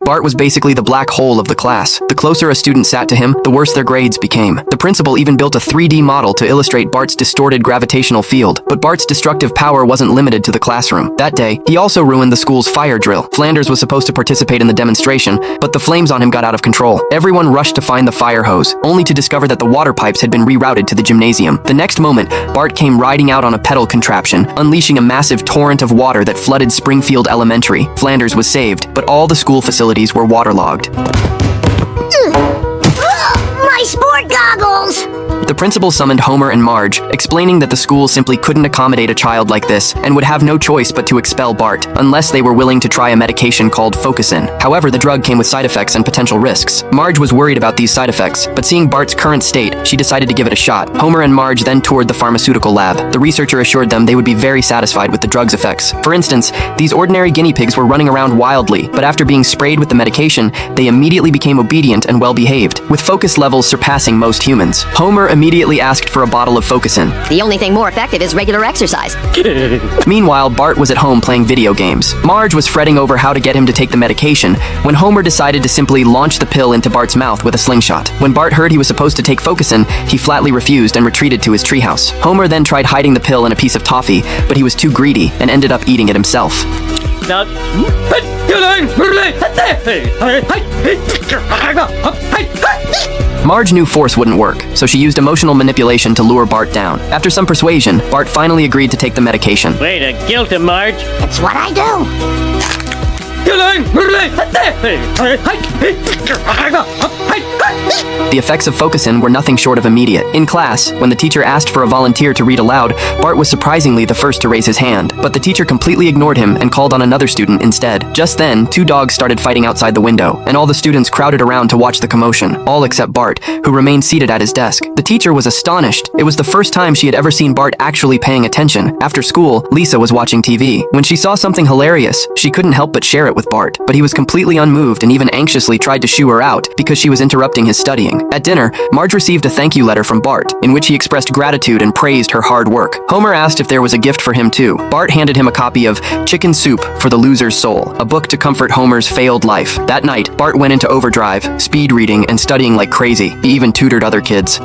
Bart was basically the black hole of the class. The closer a student sat to him, the worse their grades became. The principal even built a 3D model to illustrate Bart's distorted gravitational field. But Bart's destructive power wasn't limited to the classroom. That day, he also ruined the school's fire drill. Flanders was supposed to participate in the demonstration, but the flames on him got out of control. Everyone rushed to find the fire hose, only to discover that the water pipes had been rerouted to the gymnasium. The next moment, Bart came riding out on a pedal contraption, unleashing a massive torrent of water that flooded Springfield Elementary. Flanders was saved, but all the school facilities were waterlogged. My sport goggles! The principal summoned Homer and Marge, explaining that the school simply couldn't accommodate a child like this and would have no choice but to expel Bart, unless they were willing to try a medication called Focusin. However, the drug came with side effects and potential risks. Marge was worried about these side effects, but seeing Bart's current state, she decided to give it a shot. Homer and Marge then toured the pharmaceutical lab. The researcher assured them they would be very satisfied with the drug's effects. For instance, these ordinary guinea pigs were running around wildly, but after being sprayed with the medication, they immediately became obedient and well-behaved, with focus levels surpassing most humans. Homer immediately asked for a bottle of Focusin. The only thing more effective is regular exercise. Meanwhile, Bart was at home playing video games. Marge was fretting over how to get him to take the medication when Homer decided to simply launch the pill into Bart's mouth with a slingshot. When Bart heard he was supposed to take Focusin, he flatly refused and retreated to his treehouse. Homer then tried hiding the pill in a piece of toffee, but he was too greedy and ended up eating it himself. Marge knew force wouldn't work, so she used emotional manipulation to lure Bart down. After some persuasion, Bart finally agreed to take the medication. Way to guilt him, Marge. It's what I do. The effects of Focusin were nothing short of immediate. In class, when the teacher asked for a volunteer to read aloud, Bart was surprisingly the first to raise his hand, but the teacher completely ignored him and called on another student instead. Just then, two dogs started fighting outside the window, and all the students crowded around to watch the commotion, all except Bart, who remained seated at his desk. The teacher was astonished. It was the first time she had ever seen Bart actually paying attention. After school, Lisa was watching TV. When she saw something hilarious, she couldn't help but share it with Bart, but he was completely unmoved and even anxiously tried to shoo her out because she was interrupting his studying. At dinner, Marge received a thank you letter from Bart, in which he expressed gratitude and praised her hard work. Homer asked if there was a gift for him too. Bart handed him a copy of Chicken Soup for the Loser's Soul, a book to comfort Homer's failed life. That night, Bart went into overdrive, speed reading and studying like crazy. He even tutored other kids.